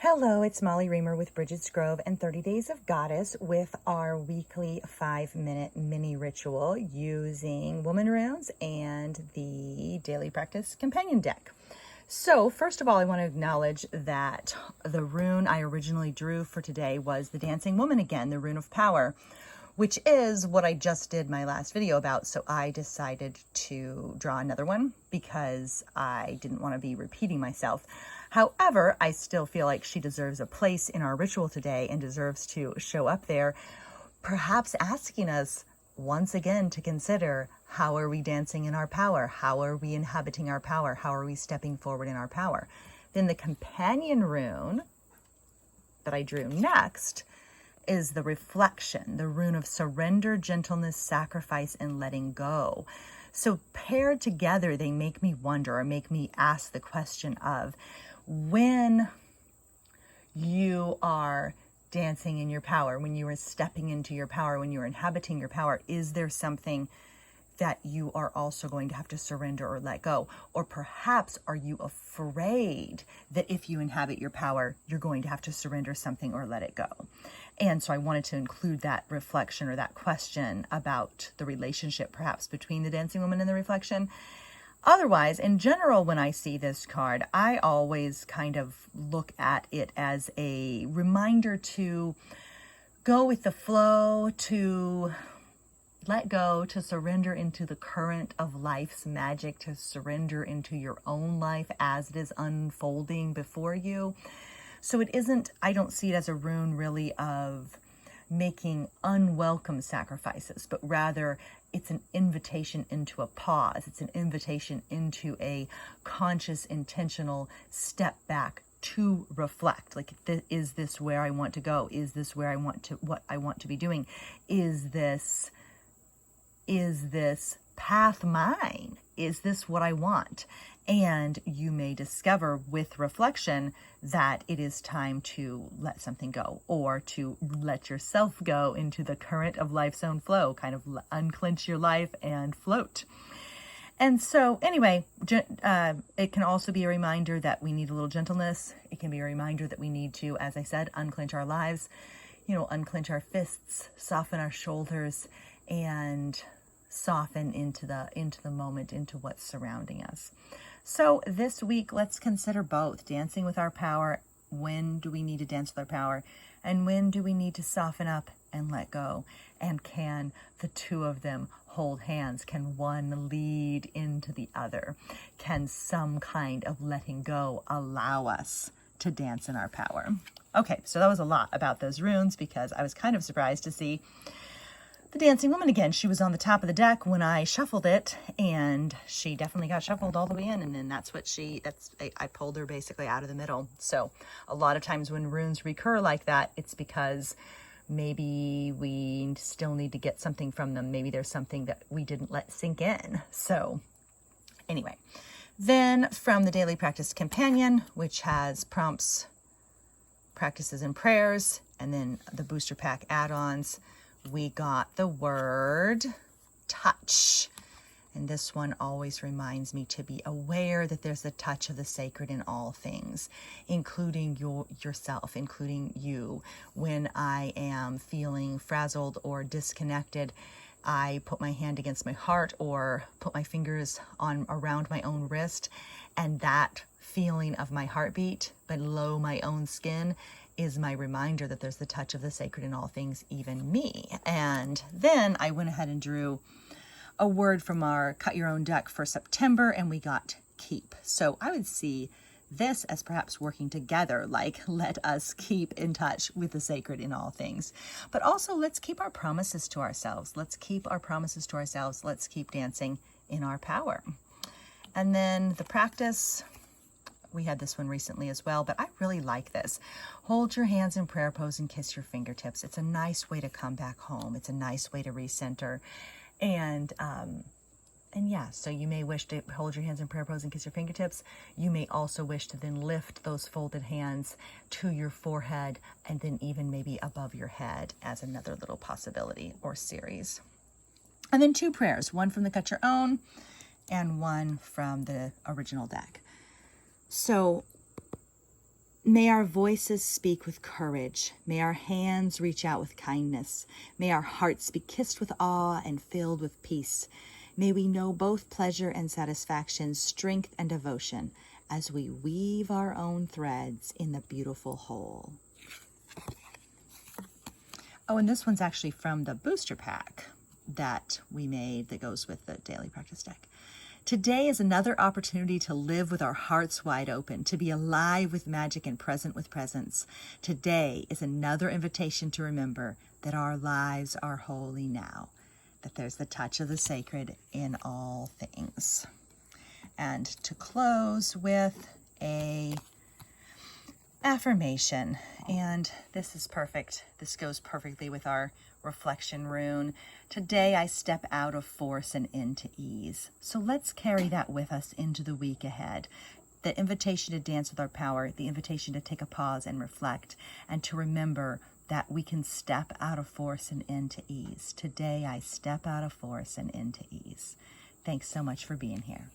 Hello, it's Molly Reamer with Bridget's Grove and 30 Days of Goddess with our weekly 5-minute mini ritual using woman runes and the daily practice companion deck. So first of all, I want to acknowledge that the rune I originally drew for today was the Dancing Woman again, the rune of power, which is what I just did my last video about. So I decided to draw another one because I didn't want to be repeating myself. However, I still feel like she deserves a place in our ritual today and deserves to show up there, perhaps asking us once again to consider, how are we dancing in our power? How are we inhabiting our power? How are we stepping forward in our power? Then the companion rune that I drew next is the reflection, the rune of surrender, gentleness, sacrifice, and letting go. So paired together, they make me wonder or make me ask the question of, when you are dancing in your power, when you are stepping into your power, when you're inhabiting your power, is there something that you are also going to have to surrender or let go? Or perhaps are you afraid that if you inhabit your power, you're going to have to surrender something or let it go? And so I wanted to include that reflection or that question about the relationship perhaps between the dancing woman and the reflection. Otherwise, in general, when I see this card, I always kind of look at it as a reminder to go with the flow, to let go, to surrender into the current of life's magic, to surrender into your own life as it is unfolding before you. So it isn't, I don't see it as a rune really of making unwelcome sacrifices, but rather it's an invitation into a pause. It's an invitation into a conscious, intentional step back to reflect. Like, is this where I want to go? Is this where I want to, what I want to be doing? Is this path mine? Is this what I want? And you may discover with reflection that it is time to let something go, or to let yourself go into the current of life's own flow, kind of unclench your life and float. And so anyway, it can also be a reminder that we need a little gentleness. It can be a reminder that we need to, as I said, unclench our lives, unclench our fists, soften our shoulders, and soften into the moment, into what's surrounding us. So this week, let's consider both dancing with our power. When do we need to dance with our power? And when do we need to soften up and let go? And can the two of them hold hands? Can one lead into the other? Can some kind of letting go allow us to dance in our power? Okay, so that was a lot about those runes because I was kind of surprised to see the dancing woman again. She was on the top of the deck when I shuffled it, and she definitely got shuffled all the way in, and then I pulled her basically out of the middle. So a lot of times when runes recur like that, it's because maybe we still need to get something from them. Maybe there's something that we didn't let sink in. So anyway, then from the Daily Practice Companion, which has prompts, practices, and prayers, and then the booster pack add-ons, we got the word touch. And this one always reminds me to be aware that there's a touch of the sacred in all things, including yourself, including you. When I am feeling frazzled or disconnected, I put my hand against my heart or put my fingers around my own wrist, and that feeling of my heartbeat below my own skin is my reminder that there's the touch of the sacred in all things, even me. And then I went ahead and drew a word from our Cut Your Own deck for September, and we got keep. So I would see this as perhaps working together, like let us keep in touch with the sacred in all things. But also let's keep our promises to ourselves. Let's keep our promises to ourselves. Let's keep dancing in our power. And then the practice, we had this one recently as well, but I really like this. Hold your hands in prayer pose and kiss your fingertips. It's a nice way to come back home. It's a nice way to recenter. And yeah, so you may wish to hold your hands in prayer pose and kiss your fingertips. You may also wish to then lift those folded hands to your forehead and then even maybe above your head as another little possibility or series. And then two prayers, one from the Cut Your Own and one from the original deck. So May our voices speak with courage. May our hands reach out with kindness. May our hearts be kissed with awe and filled with peace. May we know both pleasure and satisfaction, strength and devotion, as we weave our own threads in the beautiful whole. Oh, and this one's actually from the booster pack that we made that goes with the daily practice deck. Today is another opportunity to live with our hearts wide open, to be alive with magic and present with presence. Today is another invitation to remember that our lives are holy now, that there's the touch of the sacred in all things. And to close with a affirmation, and this is perfect. This goes perfectly with our reflection rune. Today I step out of force and into ease. So let's carry that with us into the week ahead. The invitation to dance with our power, the invitation to take a pause and reflect, and to remember that we can step out of force and into ease. Today I step out of force and into ease. Thanks so much for being here.